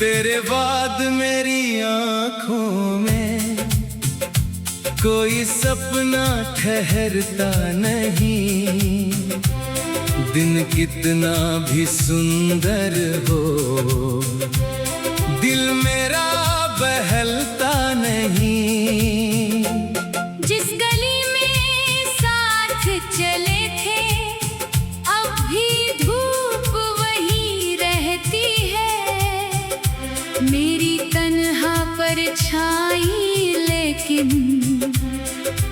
तेरे बाद मेरी आँखों में कोई सपना ठहरता नहीं। दिन कितना भी सुंदर हो, दिल मेरा बहलता नहीं। जिस गली में साथ चले थे, अब भी धूप वही रहती है। मेरी तन्हा परछाई लेकिन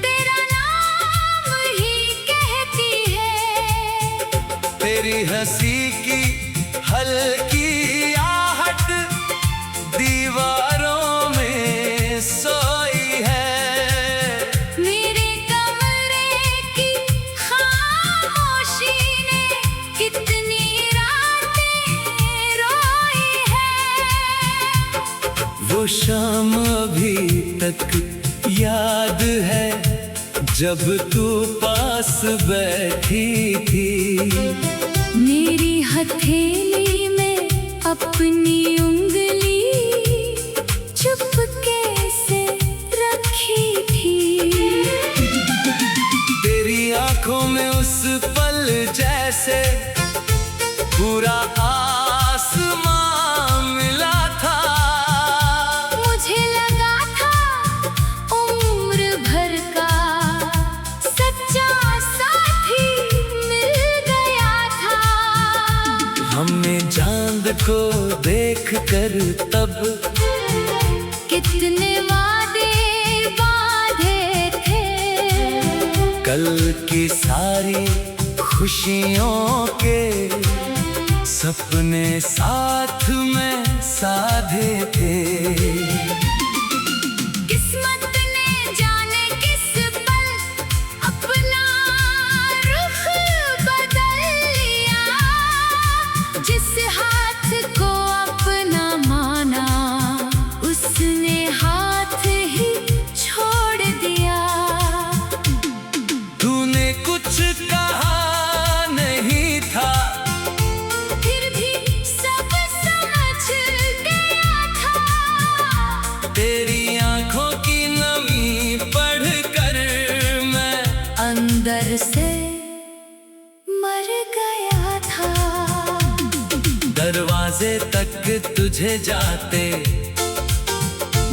तेरा नाम ही कहती है। तेरी हंसी की हल्की आहट दीवारों में सोई है। मेरे कमरे की खामोशी ने कितनी रातें रोई है। वो शाम अभी तक याद है जब तू पास बैठी थी। मेरी हथेली में अपनी उंगली चुपके से रखी थी। तेरी आंखों में उस पल जैसे पूरा आसमां मिला था। मुझे लगा था उम्र भर का सच्चा साथी मिल गया था। हमने चांद को देखकर तब कितने वादे बांधे थे। कल की सारी खुशियों के सपने साथ में साधे थे। किस्मत ने जाने किस पल अपना रुख बदल लिया। जिस हाथ को अपना माना, उसने हाथ ही छोड़ दिया। तूने कुछ कहा नहीं था, फिर भी सब समझ गया था। तेरी आंखों की नमी पढ़कर मैं अंदर से मर गया था। दरवाजे तक तुझे जाते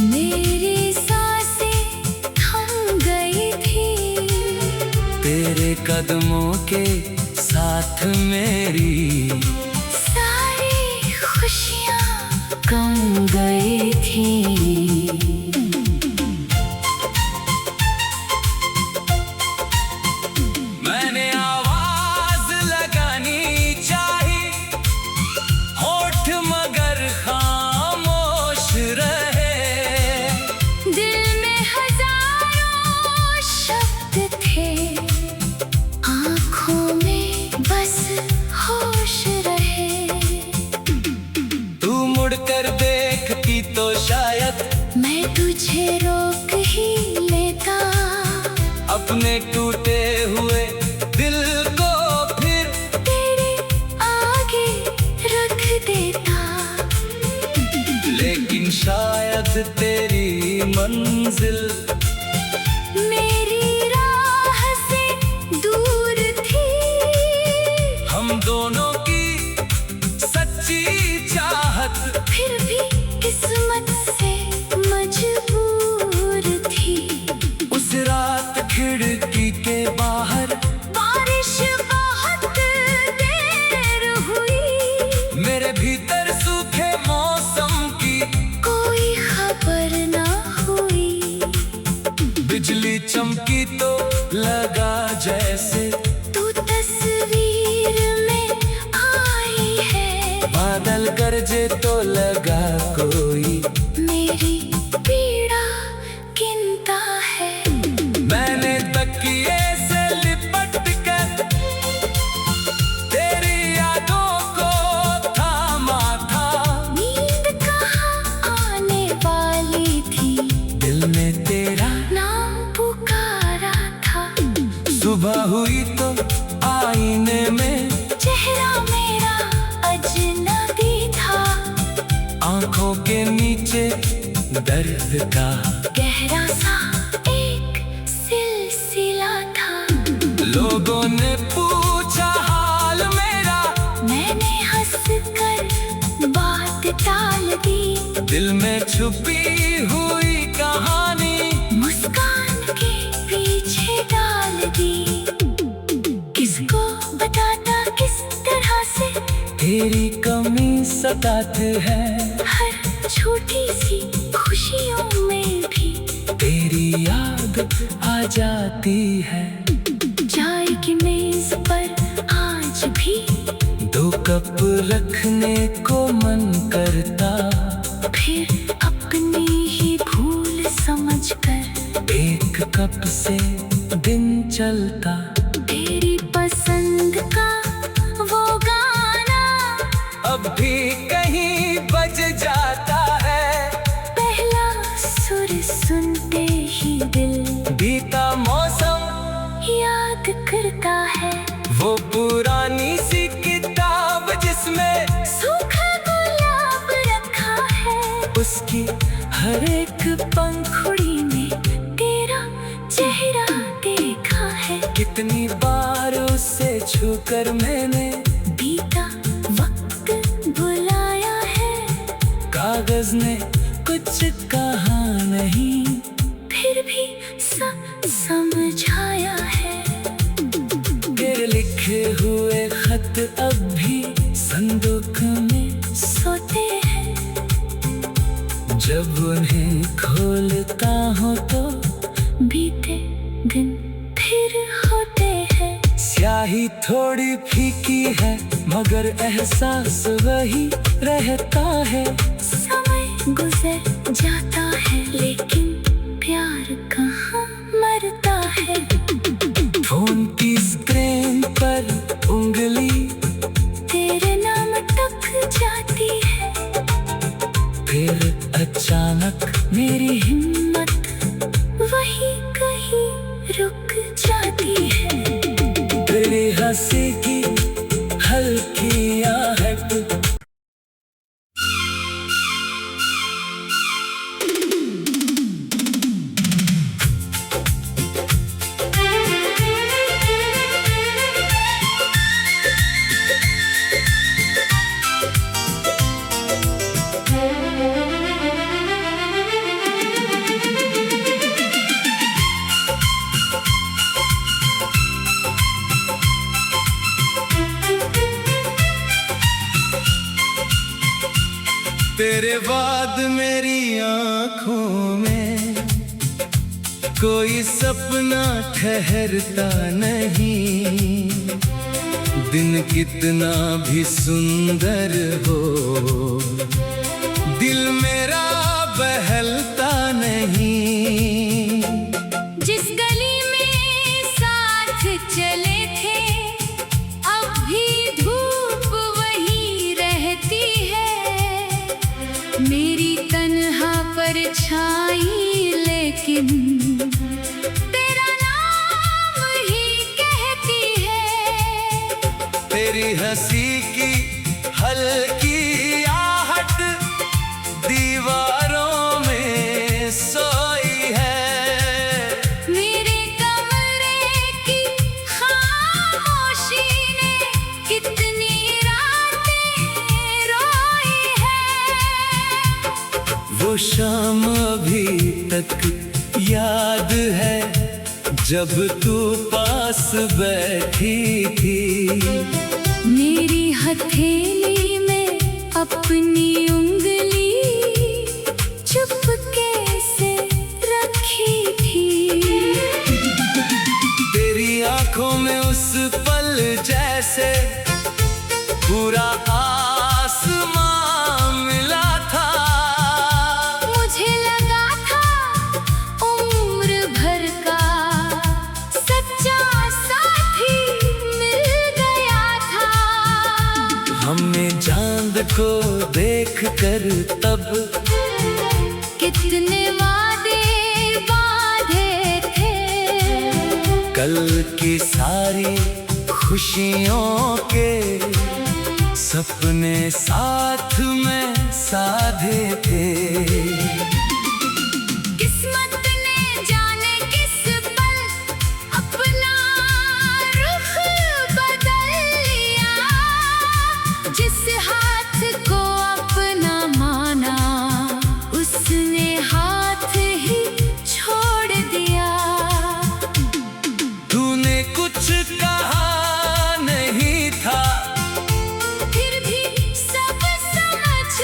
मेरी सांसें थम गई थी। तेरे कदमों के साथ मेरी सारी खुशियाँ कम गई थी। मैंने आवाज लगानी चाही, होठ मगर खामोश रहे। दिल में हजारों शब्द थे, आँखों में बस होश रहे। तू मुड़कर देखती तो शायद मैं तुझे रोक ही लेता। अपने टूटे हुए दिल को फिर तेरे आगे रख देता। लेकिन शायद तेरी मंजिल मेरी राह से दूर थी। हम दोनों की सच्ची चाहत फिर भी किस्मत से मजबूर थी। उस रात खिड़की के बाहर बारिश बहुत देर हुई। मेरे भीतर सूखे मौसम की कोई खबर ना हुई। बिजली चमकी तो लगा जैसे तू तस्वीर में आई है। बादल गरजे तो लगा कोई मेरी पीड़ा गिनता है। मैंने तकिए से लिपट कर तेरी यादों को थामा था। नींद कहाँ आने वाली थी, दिल में तेरा नाम पुकारा था। सुबह हुई तो आईने में चेहरा मेरा अजनबी था। आंखों के नीचे दर्द का गहरा सा एक सिलसिला था। लोगों ने पूछा हाल मेरा, मैंने हंस कर बात टाल दी। दिल में छुपी हुई कहानी मुस्कान के पीछे डाल दी। किसको बताता किस तरह से तेरी कमी सताते हैं। हर छोटी सी खुशियों में भी तेरी याद आ जाती है। चाय की मेज पर आज भी 2 कप रखने को मन करता, फिर अपनी ही भूल समझकर 1 कप से दिन चलता। तेरी पसंद का वो गाना अब भी कहीं बज जाता है। पहला सुर सुनते ही दिल बीता मौसम याद करता है। वो पुरानी सी किताब जिसमें सूखा गुलाब रखा है। उसकी हर एक पंखुड़ी में तेरा चेहरा देखा है। कितनी बार उससे छूकर मैंने बीता वक्त बुलाया है। कागज ने कुछ कहा नहीं, फिर भी समझाया है। तेरे लिखे हुए खत अब भी संदूक में सोते हैं। जब उन्हें खोलता हूँ तो बीते दिन फिर होते हैं। स्याही थोड़ी फीकी है मगर एहसास वही रहता है। समय गुजर जाता है लेकिन प्यार कहाँ मरता है। फोन की स्क्रीन पर उंगली तेरे नाम तक जाती है। फिर अचानक मेरी हिम्मत वही कहीं रुक जाती है। तेरी हंसी की हल्की आहट तेरे बाद मेरी आँखों में कोई सपना ठहरता नहीं। दिन कितना भी सुंदर हो दिल मेरा बहलता नहीं। जिस गली में साथ चले थे अब भी धूप वही रहती है। मेरी तन्हा परछाई लेकिन तेरा नाम ही कहती है। तेरी हंसी की हल्की आहट दीवारों में सोई है। मेरे कमरे की खामोशी ने कितनी रातें रोई है। वो शाम अभी तक याद है जब तू पास बैठी थी। मेरी हथेली में अपनी उंगली चुपके से रखी थी। तेरी आंखों में उस पल जैसे पूरा आसमां मिला था। मुझे लगा था उम्र भर का सच्चा साथी मिल गया था। हमने चांद को देख कर तब कितने वादे बांधे थे। कल की सारी खुशियों के सपने साथ में साधे थे। किस्मत ने जाने किस पल अपना रुख बदल लिया। जिस हाथ को अपना माना उसने हाथ ही छोड़ दिया। तूने कुछ कहा नहीं था, फिर भी सब समझ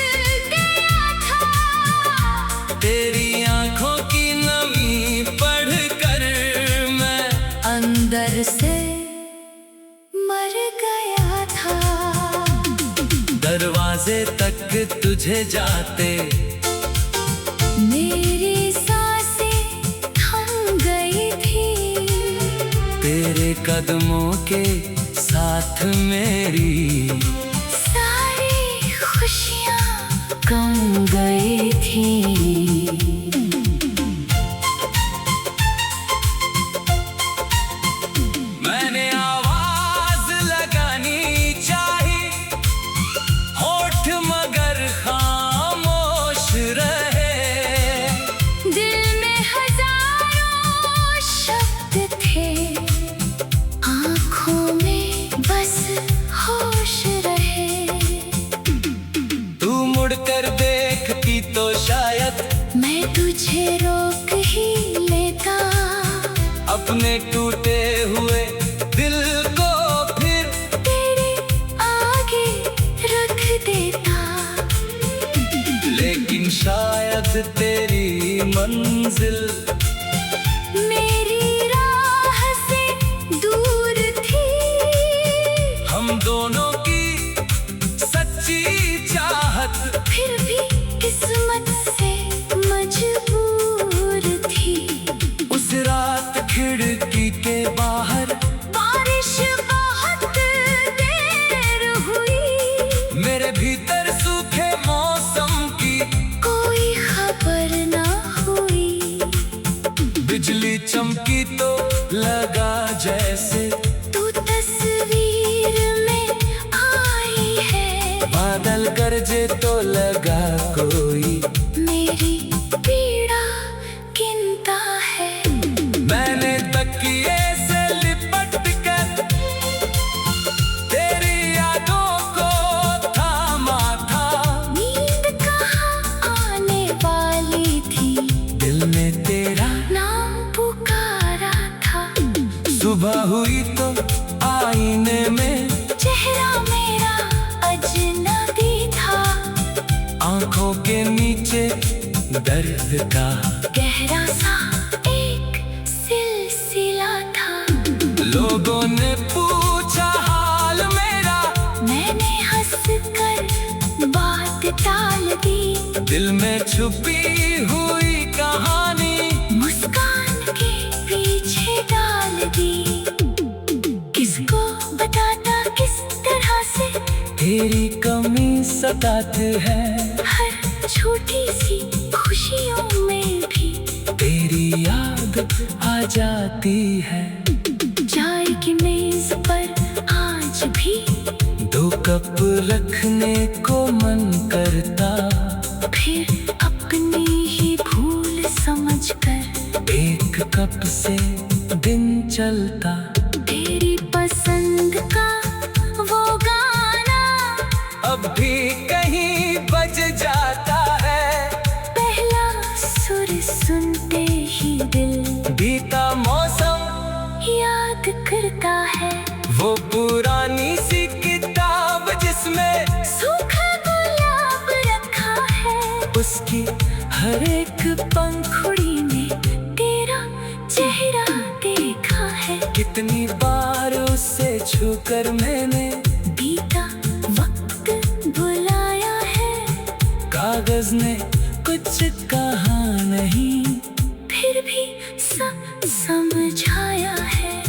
गया था। तेरी आंखों की नमी पढ़कर मैं अंदर से मर गया था। दरवाजे तक तुझे जाते मेरी सांसें थम गई थी। तेरे कदमों के साथ मेरी सारी खुशियाँ कम गई थी। मैंने आवाज लगानी चाही, होठ मगर खामोश रहे। दिल में हजारों शब्द थे, आँखों में बस होश रहे। तू मुड़कर देखती तो शायद मैं तुझे रोक ही लेता। अपने टूटे हुए दिल को फिर तेरे आगे रख देता। लेकिन शायद तेरी मंजिल मेरी राह से दूर थी। हम दोनों की सच्ची चाहत फिर भी किस्मत से मजबूर थी। उस रात खिड़की के बाहर बारिश बहुत देर हुई। मेरे भीतर सूखे मौसम की कोई खबर ना हुई। बिजली चमकी तो लगा जैसे तू तस्वीर में आई है। बादल गरजे तो लगा कोई मेरी पीड़ा गिनता है। मैंने तकिए से लिपट कर तेरी यादों को थामा था। नींद कहाँ आने वाली थी, दिल ने तेरा नाम पुकारा था। सुबह हुई तो आईने में चेहरा मेरा अजनबी था। आंखों के नीचे दर्द का गहरा सा एक सिलसिला था। लोगों ने पूछा हाल मेरा, मैंने हंसकर बात टाल दी। दिल में छुपी हुई कहानी मुस्कान के पीछे डाल दी। किसको बताता किस तरह से तेरी कमी सताती है। हर छोटी सी खुशियों में भी तेरी याद आ जाती है। चाय की मेज पर आज भी दो कप रखने को मन करता। फिर अपनी ही भूल समझकर एक कप से दिन चलता। तेरी पसंद का वो गाना अब भी कहीं बज जाता है। पहला सुर सुनते ही दिल बीता मौसम याद करता है। वो पुरानी सी किताब जिसमें सूखा गुलाब रखा है। उसकी हर एक पंखुड़ी में तेरा चेहरा देखा है। कितनी बार उससे छूकर मैंने बीता वक्त बुलाया है। कागज ने कुछ कहा नहीं, फिर भी सब समझाया है।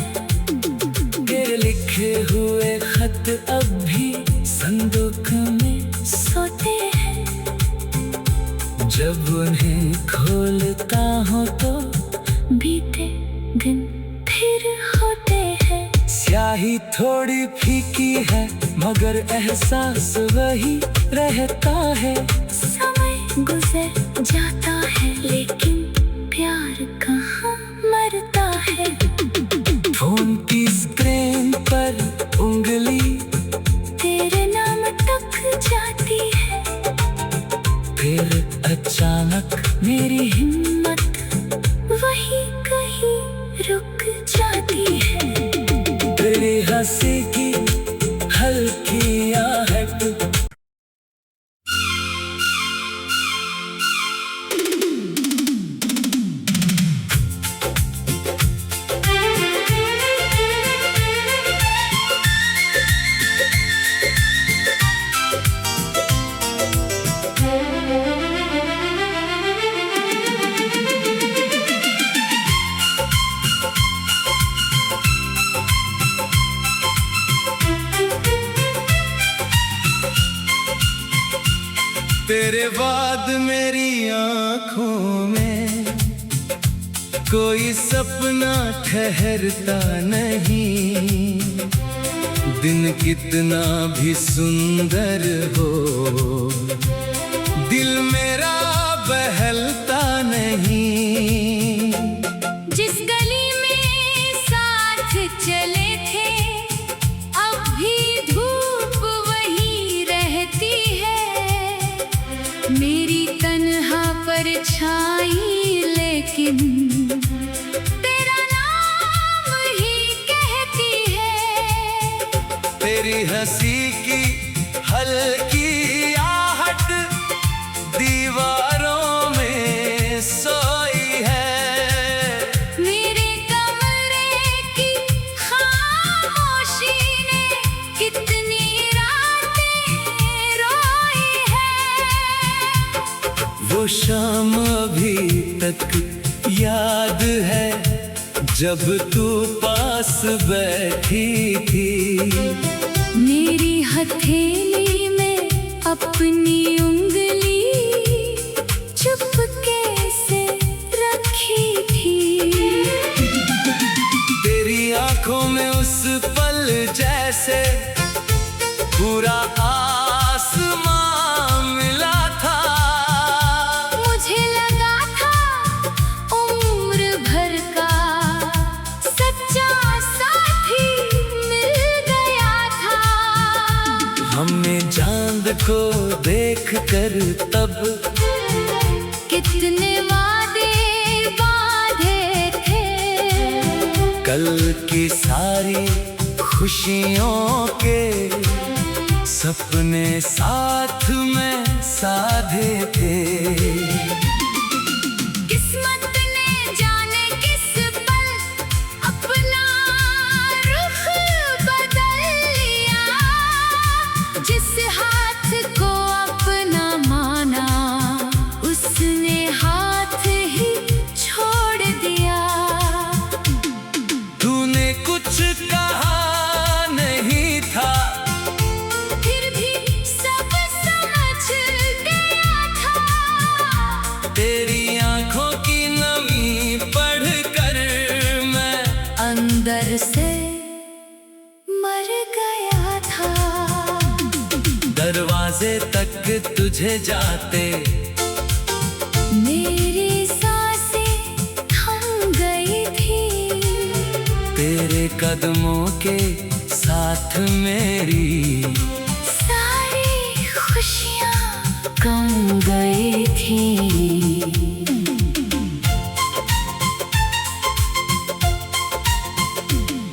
तेरे लिखे हुए खत अब भी संदूक में सोते हैं। जब उन्हें खोलता हूँ तो बीते दिन फिर होते हैं। स्याही थोड़ी फीकी है मगर एहसास वही रहता है। गुजर जाता है, लेकिन प्यार कहाँ मरता है। फोन की स्क्रीन पर उंगली तेरे नाम तक जाती है, फिर अचानक मेरी हिम्मत वही कहीं रुक जाती है। तेरी हंसी की हल्की आहट तेरे बाद मेरी आँखों में कोई सपना ठहरता नहीं। दिन कितना भी सुंदर हो, दिल मेरा बहलता नहीं। जिस गली में साथ चले थे, अब भी धूप वही रहती है। मेरी तन्हा परछाई लेकिन तेरा नाम ही कहती है। तेरी हंसी की हल्की आहट दीवारों में सोई है। मेरे कमरे की खामोशी ने कितनी रातें रोई है। वो शाम अभी तक याद है, जब तू पास बैठी थी। मेरी हथेली में अपनी उंगली चुपके से रखी थी। तेरी आंखों में उस पल जैसे पूरा आसमां मिला था। मुझे लगा था उम्र भर का सच्चा साथी मिल गया था। हमने चांद को देखकर तब कितने वादे बांधे थे। कल की सारी खुशियों के सपने साथ में साधे थे। किस्मत ने जाने किस पल अपना रुख बदल लिया। जिस हाथ को अपना माना, उसने हाथ ही छोड़ दिया। तूने कुछ कहा नहीं था, फिर भी सब समझ गया था। तेरी आंखों की नमी पढ़कर मैं अंदर से मर गया था। दरवाजे तक तुझे जाते मेरी सांसें थम गई थी। तेरे कदमों के साथ मेरी सारी खुशियाँ कम गई थी।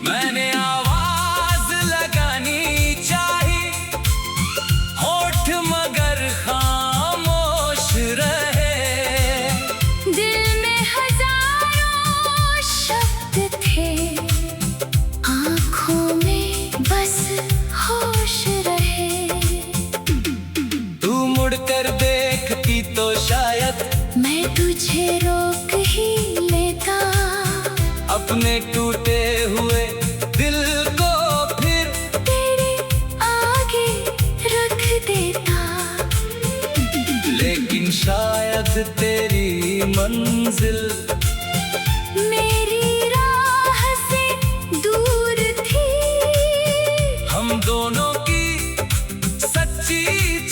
मैंने आवाज लगानी चाही, होठ मगर खामोश रहे। दिल में हजारों शब्द थे, आँखों में बस होश रहे। तू मुड़कर देखती तो शायद मैं तुझे रोक ही लेता, अपने टूटे हुए दिल को फिर तेरे आगे रख देता। लेकिन शायद तेरी मंजिल मेरी राह से दूर थी। हम दोनों की सच्ची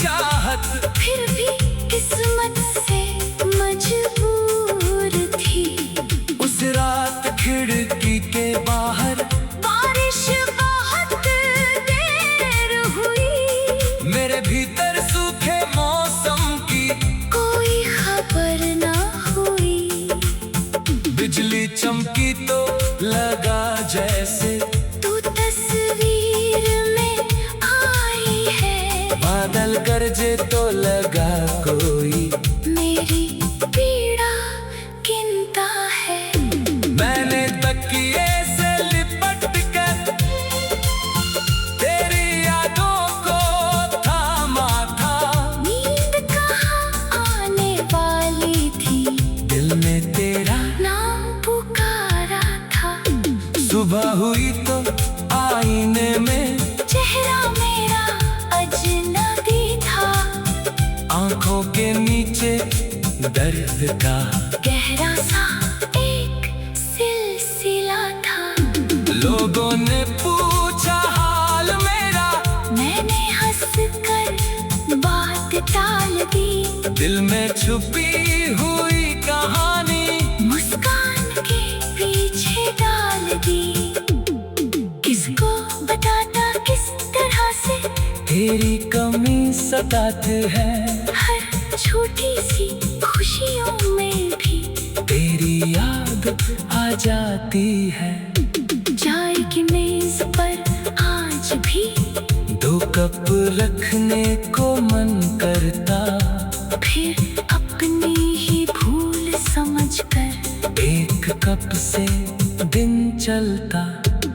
चाहत फिर भी किस्मत हुई तो आईने में चेहरा मेरा अजनबी था, आंखों के नीचे दर्द का गहरा सा एक सिलसिला था। लोगों ने पूछा हाल मेरा, मैंने हंसकर बात टाल दी, दिल में छुपी हुई कहानी मुस्कान के पीछे डाल दी। किसको बताता किस तरह से तेरी कमी सताती है, हर छोटी सी खुशियों में भी तेरी याद आ जाती है। चाय की मेज पर आज भी 2 कप रखने को मन करता, फिर अपनी ही भूल समझकर 1 कप से दिन चलता।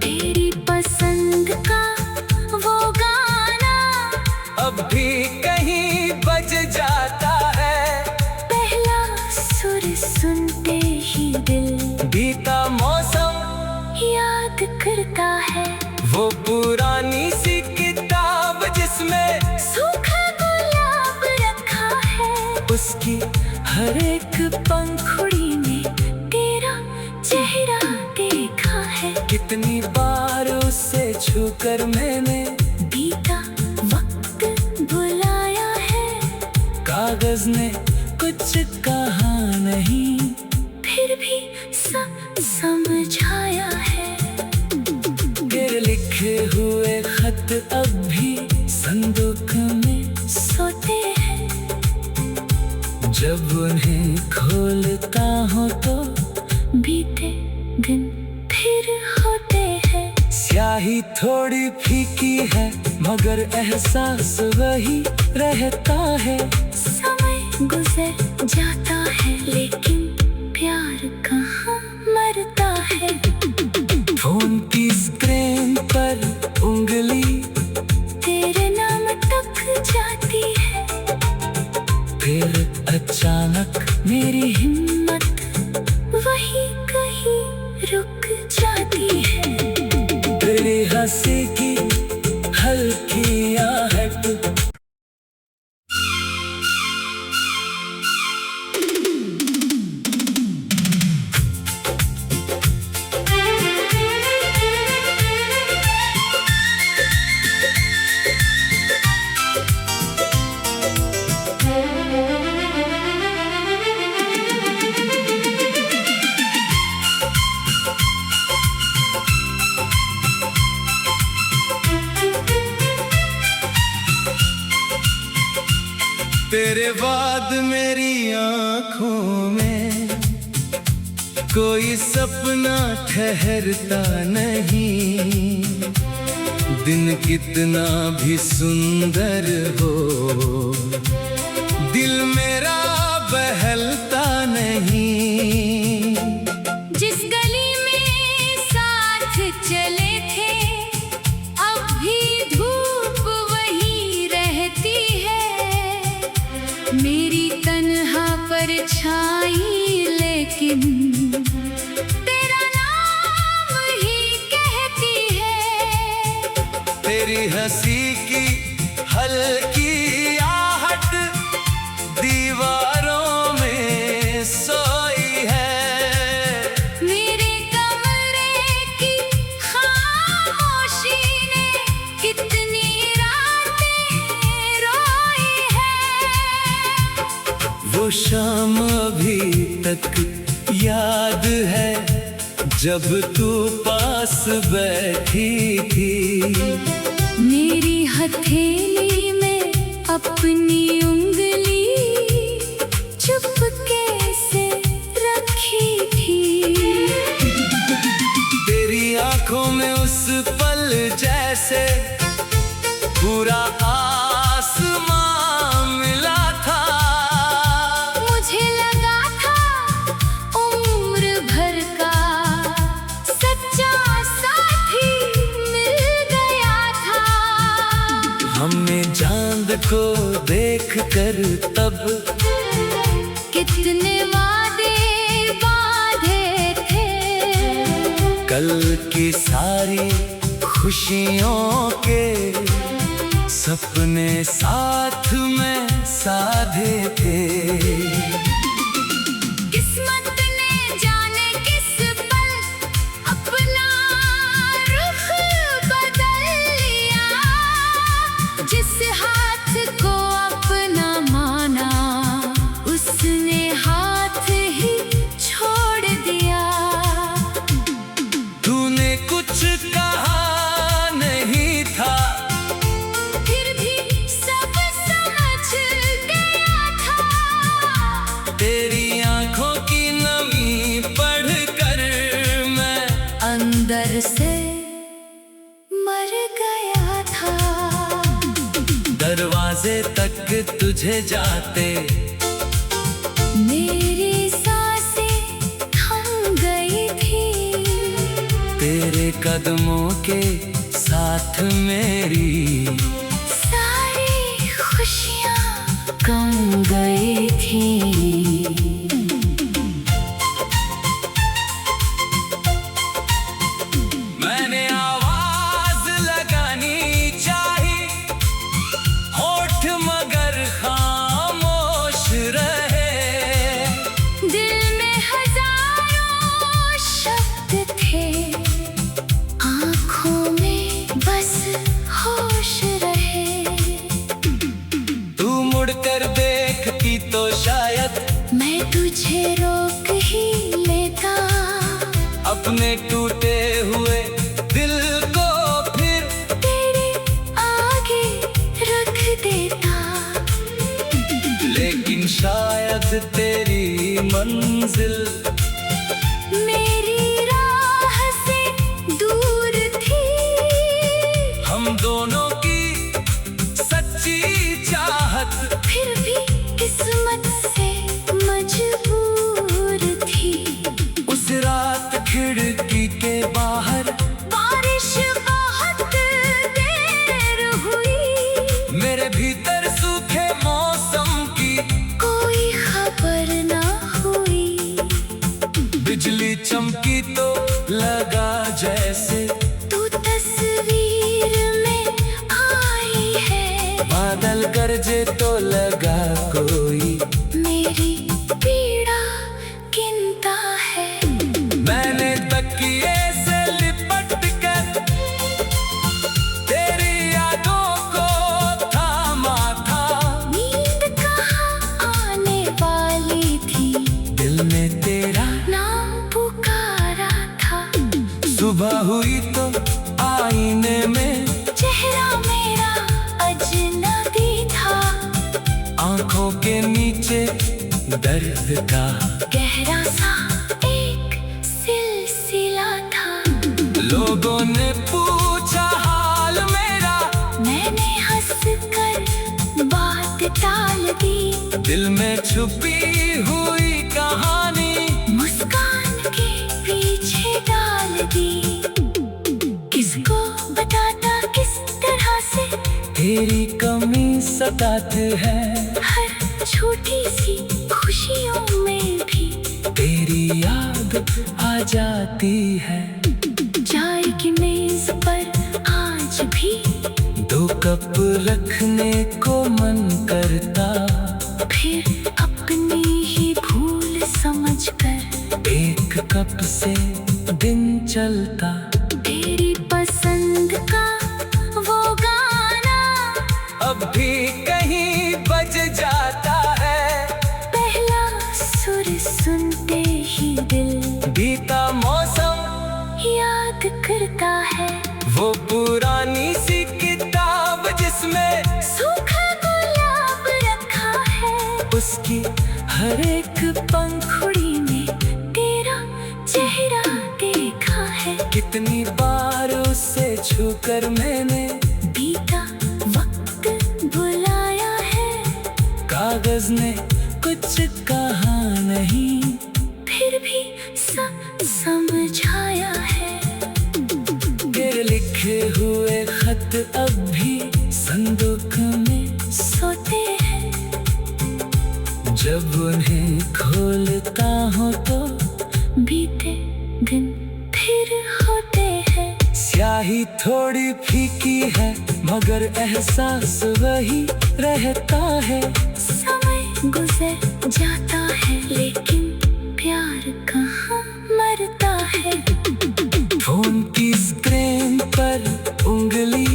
तेरी पसंद का वो गाना अब भी कहीं बज जाता है, पहला सुर सुनते ही दिल बीता मौसम याद करता है। वो पुरानी सी किताब जिसमें सूखा गुलाब रखा है, उसकी हर एक पंखुड़ी में तेरा चेहरा देखा है। कितनी बार उसे छूकर मैंने बीता वक्त बुलाया है, कागज ने कुछ कहा नहीं, फिर भी सब समझाया है। तेरे लिखे हुए खत अब भी संदूक में सोते हैं, जब उन्हें खोलता हूँ तो बीते दिन फिर होते हैं। स्याही थोड़ी फीकी है मगर एहसास वही रहता है। समय गुजर जाता है लेकिन प्यार कहाँ मरता है। फोन की स्क्रीन पर उंगली तेरे नाम तक जाती है, फिर अचानक मेरी हिम्मत वही कहीं रुक जाती है। तेरी हंसी की हल्की आहट तेरे बाद मेरी आँखों में कोई सपना ठहरता नहीं। दिन कितना भी सुंदर हो दिल मेरा बहलता नहीं। जिस गली में साथ चले थे अब भी धूप वही रहती है। मेरी तन्हा परछाई लेकिन तेरा नाम ही कहती है। तेरी हंसी की हल्की आहट दीवारों में सोई है। मेरे कमरे की खामोशी ने कितनी रातें रोई है। वो शाम अभी तक याद है जब तू पास बैठी थी। मेरी हथेली में अपनी उंगली चुपके से रखी थी। तेरी आंखों में उस पल जैसे पूरा आसमां मिला था। मुझे लगा था उम्र भर का सच्चा साथी मिल गया था। हमने चांद को देखकर तब कितने वादे बांधे थे। कल की सारी खुशियों के सपने साथ में साधे थे। किस्मत ने जाने किस पल अपना रुख बदल लिया, जिस हाथ को अपना माना उसने हाथ ही छोड़ दिया। तूने कुछ कहा नहीं था, फिर भी सब समझ गया था। तेरी आंखों की नमी पढ़कर मैं अंदर से मर गया था। दरवाजे तक तुझे जाते मेरी सांसें थम गई थी, तेरे कदमों के साथ मेरी सारी खुशियाँ कम गई थी। मैंने आवाज लगानी चाही, होठ मगर खामोश रहे। दिल में हजारों शब्द थे, आँखों में बस होश रहे। तू मुड़कर देखती तो शायद मैं तुझे रोक ही लेता, अपने टूटे हुए दिल को फिर तेरे आगे रख देता। लेकिन शायद तेरी मंजिल मेरी राह से दूर थी, हम दोनों की सच्ची चाहत फिर भी किस्मत से मजबूर थी। उस रात खिड़की के बाहर बारिश बहुत देर हुई, मेरे भीतर सूखे मौसम की कोई खबर ना हुई। बिजली चमकी तो लगा जैसे तू तस्वीर में आई है, बादल गरजे तो लगा कोई मेरी पीड़ा गिनता है। मैंने तकिए से लिपट कर तेरी यादों को थामा था। नींद कहाँ आने वाली थी, दिल में तेरा नाम पुकारा था। सुबह हुई तो आईने में चेहरा मेरा अजनबी था, आंखों के नीचे दर्द का गहरा सा एक सिलसिला था। लोगों ने पूछा हाल मेरा, मैंने हंसकर बात टाल दी, दिल में छुपी हुई कहानी मुस्कान के पीछे डाल दी। किसको बताता किस तरह से तेरी कमी सताती है, हर छोटी सी खुशियों में भी तेरी याद आ जाती है। चाय की मेज पर आज भी दो कप रखने को मन करता, फिर अपनी ही भूल समझकर एक कप से दिन चलता। तेरी पसंद का वो गाना अब भी कहीं बज जाता है, पहला सुर सुनते ही दिल बीता मौसम याद करता है। वो पुरानी सी किताब जिसमें सूखा गुलाब रखा है, उसकी हर एक पंखुड़ी में तेरा चेहरा देखा है। कितनी बार उससे छूकर मैंने बीता वक्त बुलाया है, कागज ने कुछ कहा नहीं, फिर भी समझाया है। तेरे लिखे हुए खत अब भी संदूक में सोते हैं, जब उन्हें खोलता हूँ तो बीते दिन फिर होते हैं। स्याही थोड़ी फीकी है मगर एहसास वही रहता है। समय गुजर जाता है लेकिन प्यार कहाँ मरता है। फोन की स्क्रीन पर उंगली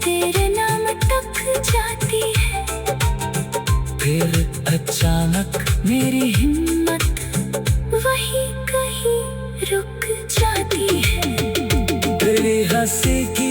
तेरे नाम तक जाती है। फिर अचानक मेरी हिम्मत वही कहीं रुक जाती है। तेरी हंसी की